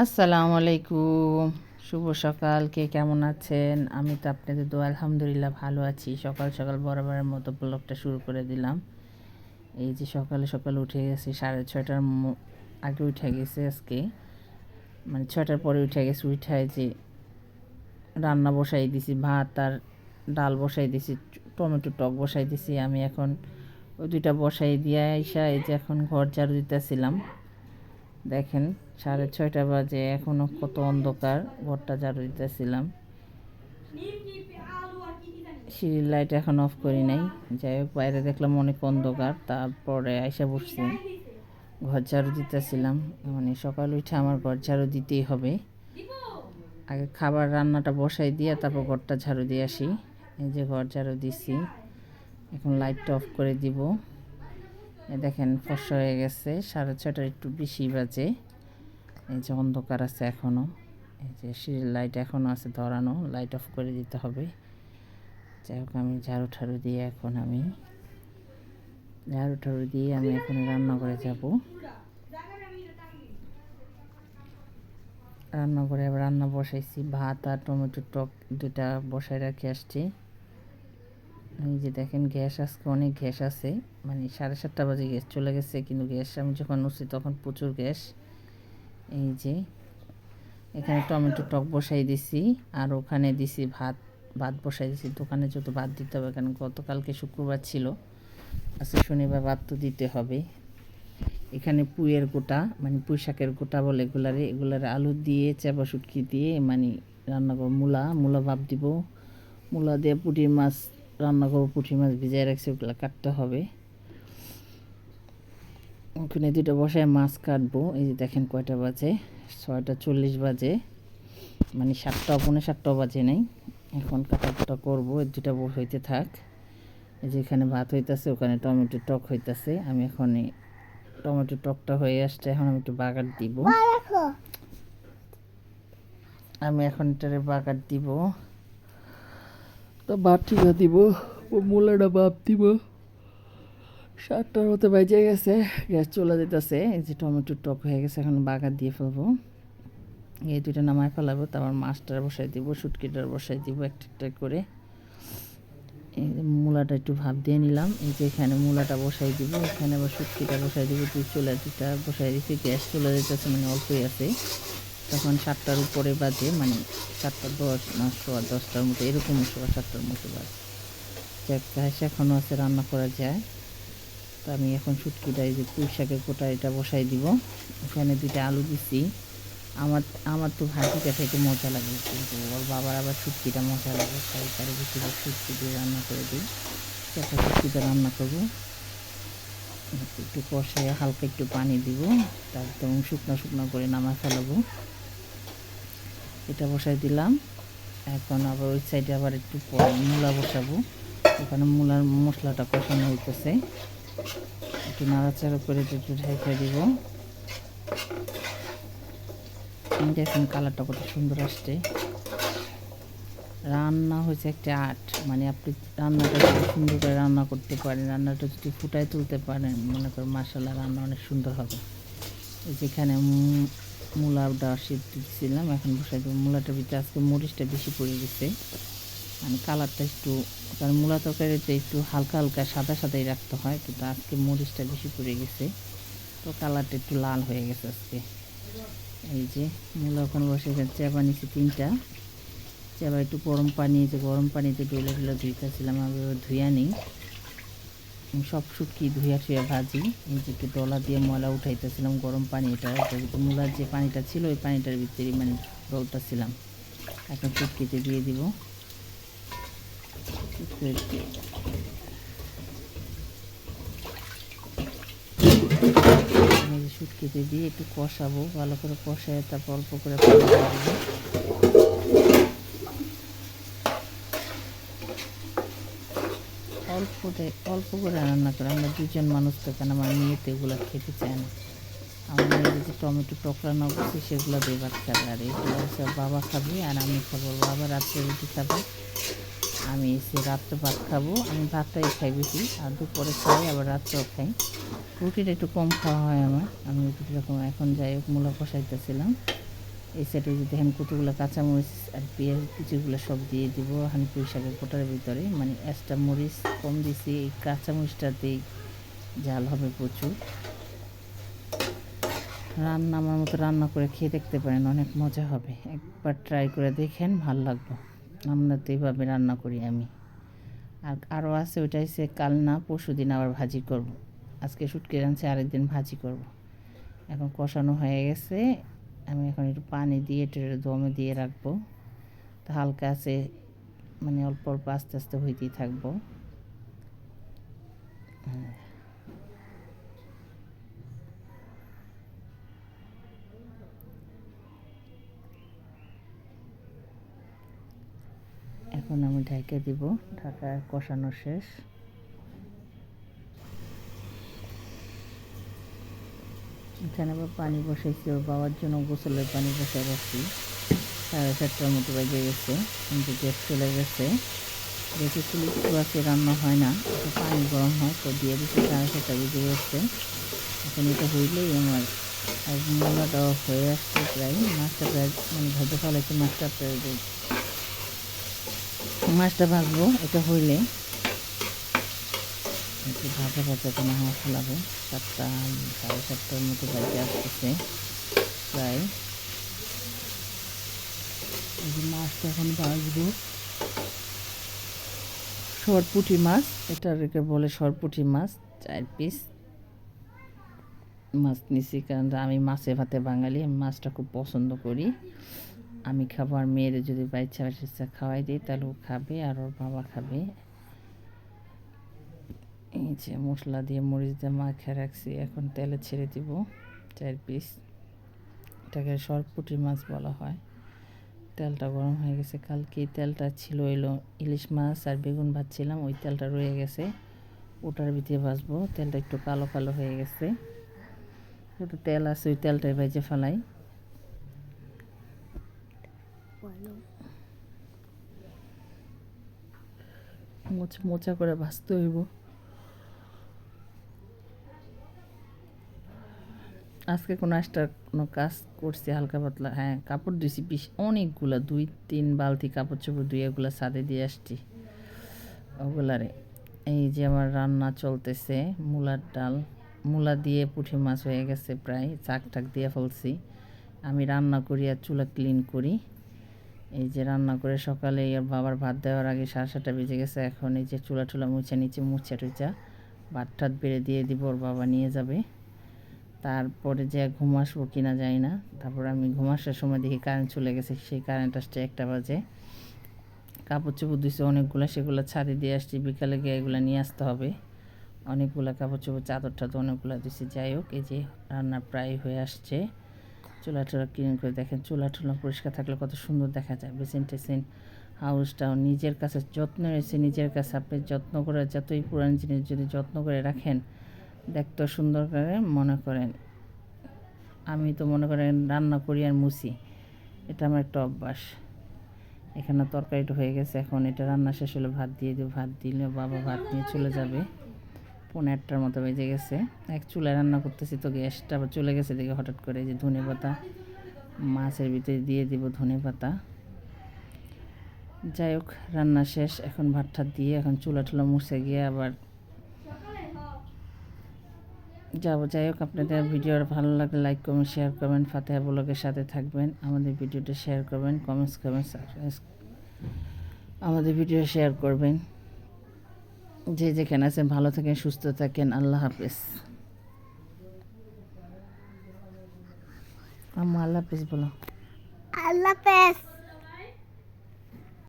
আসসালামু আলাইকুম, শুভ সকাল। কে কেমন আছেন? আমি তো আপনাদের দোয়া আলহামদুলিল্লাহ ভালো আছি। সকাল সকাল বরাবরের মতো ব্লগটা শুরু করে দিলাম। এই যে সকালে সকালে উঠে গেছি, 6:30টার আগে উঠে গেছে আজকে, মানে 6টার পরে উঠে গেছি। উঠায় যে রান্না বসাই দিছি, ভাত আর ডাল বসাই দিছি, টমেটো টক বসাই দিছি। আমি এখন ওই দুইটা বসাই দিয়ে আইসা এই যে এখন ঘর ঝাড়ু দিতেছিলাম। দেখেন 6:30 বাজে, এখনও কত অন্ধকার। ঘরটা ঝাড়ু দিতেছিলাম, সিঁড়ির লাইট এখন অফ করি নাই। যাই হোক, বাইরে দেখলাম অনেক অন্ধকার, তারপরে আইসা বসছি, ঘর ঝাড়ু দিতেছিলাম। মানে সকাল উঠে আমার ঘর ঝাড়ু দিতেই হবে। আগে খাবার রান্নাটা বসাই দিয়ে তারপর ঘরটা ঝাড়ু দিয়ে আসি। এই যে ঘর ঝাড়ু দিছি, এখন লাইটটা অফ করে দিব। দেখেন ফর্সা হয়ে গেছে, 6:30 একটু বেশি বাজে। এই যে অন্ধকার আছে এখনও, এই যে সিঁড়ির লাইট এখনও আছে ধরানো, লাইট অফ করে দিতে হবে। যাই হোক, আমি ঝাড়ু ঠাড়ু দিয়ে এখন এখন রান্নাঘরে যাব। রান্নাঘরে আবার রান্না বসাইছি, ভাত আর টমেটো টক দুটা বসাই রাখি আসছি। এই যে দেখেন গ্যাস আজকে অনেক গ্যাস আছে, মানে 7:30 বাজে গ্যাস চলে গেছে, কিন্তু গ্যাস আমি যখন উঠছি তখন প্রচুর গ্যাস। এই যে এখানে টমেটো টক বসাই দিছি, আর ওখানে দিছি ভাত বসাই দিছি। দোকানে যত ভাত দিতে হবে, কারণ গতকালকে শুক্রবার ছিল, আজকে শনিবার ভাত তো দিতে হবে। এখানে পুঁইয়ের গোটা, মানে পুঁই শাকের গোটা বলে এগুলারে আলু দিয়ে চাপা শুটকি দিয়ে মানে রান্না করবো। মূলা ভাপ দিব, মূলা দিয়ে পুঁটি মাছ রান্না করবো। পুঁটি মাছ ভিজাই রাখছি, ওগুলো কাটতে হবে। ওখানে দুটো বসায় মাছ কাটবো। এই যে দেখেন কয়টা বাজে, 6:40 বাজে, মানে 7:15 বাজে নাই। এখন কাটাকুটা করবো, এই দুটা হইতে থাক। এই যে এখানে ভাত হইতেছে, ওখানে টমেটো টক হইতেছে। আমি এখন টমেটো টকটা হয়ে আসছে, এখন আমি একটু বাগার দিব। এটারে বাগার দিব, তো ভাত ঠিক দিব, ও মূলাটা ভাপ দিব। 7টার মতো বাজে গেছে, গ্যাস চলে যেতেছে। এই যে টমেটো টক হয়ে গেছে, এখন বাগার দিয়ে ফেলবো। এই দুইটা নামায় ফেলাবো, তারপর মাছটা বসাই দিব, শুটকিটার বসাই দিব একটা করে। এই যে মূলাটা একটু ভাপ দিয়ে নিলাম। এই যে এখানে মূলাটা বসাই দিব, এখানে আবার শুটকিটা বসাই দিব। চুলা দুটা বসাই দিচ্ছি, গ্যাস চলে যেতেছে, মানে অল্পই আছে। তখন 7টার উপরে বাজে, মানে 7:10 না 10টার মতো, এরকম 7টার মতো বাজে। গ্যাস এখনও আছে, রান্না করা যায়। তো আমি এখন শুটকিটা, এই যে পুঁই শাকের কোটা, এটা বসাই দিব। এখানে দুইটা আলু দিছি। আমার আমার তো ভাজিটা খেতে মজা লাগে, কিন্তু ওর বাবার আবার শুটকিটা মজা লাগে, তাই বেশিরভাগ শুটকি দিয়ে রান্না করে দিই। একটা শুটকিটা রান্না করবো, একটু কষে হালকা একটু পানি দিব, তারপর শুকনো শুকনো করে নামায় ফেলাবো। এটা বসাই দিলাম। এখন আবার ওই সাইডে আবার একটু মূলা বসাবো। ওখানে মূলার মশলাটা কষানো হইতেছে, একটু নাড়াচাড়া করে একটু ঢেকে দিব। দেখুন কালারটা কত সুন্দর আসছে। রান্না হয়েছে একটা আর্ট, মানে আপনি রান্নাটা যদি সুন্দর করে রান্না করতে পারেন, রান্নাটা যদি ফুটায় তুলতে পারেন, মনে করেন মাশাআল্লাহ রান্না অনেক সুন্দর হবে। যেখানে মূলাটা সিদ্ধ দিয়েছিলাম, এখন বসাই দেবো। মূলাটার ভিতরে আজকে মরিচটা বেশি পড়ে গেছে, মানে কালারটা একটু, কারণ মূলা তরকারিতে একটু হালকা হালকা সাদা সাদাই রাখতে হয়, কিন্তু আজকে মরিচটা বেশি পড়ে গেছে, তো কালারটা একটু লাল হয়ে গেছে আজকে। এই যে মূলা ওখানে বসে চেপা নিচ্ছি 3টা চেপা, একটু গরম পানিতে ডলে ধুইতেছিলাম। আমি ধুইয়া নিই, সব শুটকি ধুইয়া ভাজি। এই যে একটু ডলা দিয়ে ময়লা উঠাইতেছিলাম গরম পানিটা, মূলার যে পানিটা ছিল ওই পানিটার ভিতরে মানে ডলতেছিলাম। এখন শুটকিতে দিয়ে দিব। শুটকিতে দিয়ে একটু কষাবো, ভালো করে কষায় তারপর অল্প করে পানি দিয়ে দেবো। অল্প করে রান্না করে, আমরা 2জন মানুষ, তো কেন আমার মেয়েতে ওগুলো খেতে চায় না। আমার মেয়েদের যে টমেটো টক রান্না করছি সেগুলো দিয়ে ভাত খাবে, আর এগুলো হচ্ছে বাবা খাবে আর আমি খাবো। বাবা রাত্রে রুটি খাবে, আমি এসে রাত্রে ভাত খাবো। আমি ভাতটাই খাই বেশি, আর দুপুরে খাই, আবার রাত্রেও খাই। রুটিটা একটু কম খাওয়া হয় আমার। আমি রুটিটা কম। এখন যাই হোক, মূলা কষাইতেছিলাম। এই সাইডে যদি দেখেন কতগুলো কাঁচামরিচ আর পেঁয়াজ কুচিগুলো সব দিয়ে দিব এখানে পুঁই শাকের কোটার ভিতরে। মানে এক্সট্রা মরিচ কম দিছি, এই কাঁচামরিচটাতেই ঝাল হবে প্রচুর। রান্না আমার মতো রান্না করে খেয়ে দেখতে পারেন, অনেক মজা হবে। একবার ট্রাই করে দেখেন, ভাল লাগবে। আমরা তো এইভাবে রান্না করি আমি। আর আরও আছে, ওইটা হচ্ছে কাল না পরশু দিন আবার ভাজি করব। আজকে শুটকি রাঁধছি, আরেকদিন ভাজি করব। এখন কষানো হয়ে গেছে। আমি এখন একটু পানি দিয়ে একটু দমে দিয়ে রাখবো। তা হালকা আছে, মানে অল্প অল্প আস্তে আস্তে হইতেই থাকবো। এখন আমি ঢেকে দিব। ঢাকা কষানো শেষ। এখানে আবার পানি বসাইছি ওর বাবার জন্য, গোসলের পানি বসাই রাখছি। 7:30টার মতো বেজে গেছে, কিন্তু গ্যাস চলে গেছে। যেহেতু চুলি একটু আছে, রান্না হয় না, একটু পানি গরম হয়, তো দিয়ে দিচ্ছি। 7:30টা বেজে গেছে। এখন এটা হইলেই আমার আর মূলাটাও হয়ে আসছে প্রায়। মাছটা প্রায় মানে ভাজা ফেলাইছি। মাছটা ভাজবো এটা হইলে, একটু ভাজা ভাজা করে হাঁস ফেলাবো। 7:30 মতো বাজে আসতেছে প্রায়। এই যে মাছটা এখন ভাজবো। সরপুঁটি মাছ, এটাকে বলে সরপুঁটি মাছ। 4 পিস মাছ নিছি, কারণ আমি মাছে ভাতে বাঙালি, আমি মাছটা খুব পছন্দ করি। আমি খাবো, আর মেয়েদের যদি বাচ্চা বাচ্চা খাওয়াই দিই তাহলে ও খাবে, আর ওর বাবা খাবে। এই যে মশলা দিয়ে মরিচ দিয়ে মাখিয়ে রাখছি, এখন তেলে ছেড়ে দিব 4 পিস। এটাকে সরপুঁটি মাছ বলা হয়। তেলটা গরম হয়ে গেছে। কালকে তেলটা ছিল এলো ইলিশ মাছ আর বেগুন ভাজছিলাম, ওই তেলটা রয়ে গেছে, ওটার ভিতরে ভাজবো। তেলটা একটু কালো কালো হয়ে গেছে, একটু তেল আছে, ওই তেলটাই ভেজে ফেলাই। মোচা করে ভাজতে হইব। আজকে কোনো কাজ করছি হালকা পাতলা। হ্যাঁ, কাপড় ধুইছি অনেকগুলো, 2-3 বালতি কাপড় চোপড় ধুয়ে ওগুলো ছাদে দিয়ে আসছি ওগুলারে। এই যে আমার রান্না চলতেছে, মূলার ডাল। মূলা দিয়ে পুঁটি মাছ হয়ে গেছে প্রায়, চাক দিয়ে ফেলছি। আমি রান্না করি আর চুলা ক্লিন করি। এই যে রান্না করে সকালে আর বাবার ভাত দেওয়ার আগে 7:30 বেজে গেছে। এখন এই যে চুলা নিচে মুছা টুচা ভাত টাত বেড়ে দিয়ে দিব, ওর বাবা নিয়ে যাবে। তারপরে যে ঘুম আসবো কিনা যায় না। তারপর আমি ঘুম আসার সময় দেখি কারেন্ট চলে গেছে, সেই কারেন্ট আসছে 1টা বাজে। কাপড় চোপড় দিয়েছে অনেকগুলো, সেগুলো ছাদে দিয়ে আসছি। বিকালে গিয়ে এগুলো নিয়ে আসতে হবে। অনেকগুলো কাপড় চোপড়, চাদর টাদর অনেকগুলো দিয়েছি। যাই হোক, এই যে রান্না প্রায় হয়ে আসছে। চুলা ক্লিন করে দেখেন, চুলা পরিষ্কার থাকলে কত সুন্দর দেখা যায়। বেসিন টেসিন হাউসটাও নিজের কাছে যত্ন রয়েছে। নিজের কাছে আপনি যত্ন করে, যতই পুরান জিনিস যদি যত্ন করে রাখেন, দেখতে সুন্দর করে মনে করেন। আমি তো মনে করেন রান্না করি আর মুছি, এটা আমার একটা অভ্যাস। এখানে তরকারিটা হয়ে গেছে, এখন এটা রান্না শেষ হলে ভাত দিয়ে দেবো। ভাত দিলে বাবা ভাত নিয়ে চলে যাবে। 1:15টার মতো বেজে গেছে। এক চুলায় রান্না করতেছি, তো গ্যাসটা আবার চলে গেছে দেখে হঠাৎ করে যে ধনেপাতা মাছের ভিতরে দিয়ে দিব, ধনেপাতা। যাই হোক, রান্না শেষ। এখন ভাত ঠাত দিয়ে এখন চুলা মুছে গিয়ে আবার যাবো। যাই হোক, আপনাদের ভিডিও ভালো লাগলে লাইক কমেন্ট শেয়ার করবেন, ফাতেহা ব্লগের সাথে থাকবেন, আমাদের ভিডিওটা শেয়ার করবেন, কমেন্টস করবেন, আমাদের ভিডিও শেয়ার করবেন। যে যেখানে আছেন ভালো থাকেন, সুস্থ থাকেন। আল্লাহ হাফেজ। আল্লাহ হাফেজ বলো। আল্লাহ হাফেজ।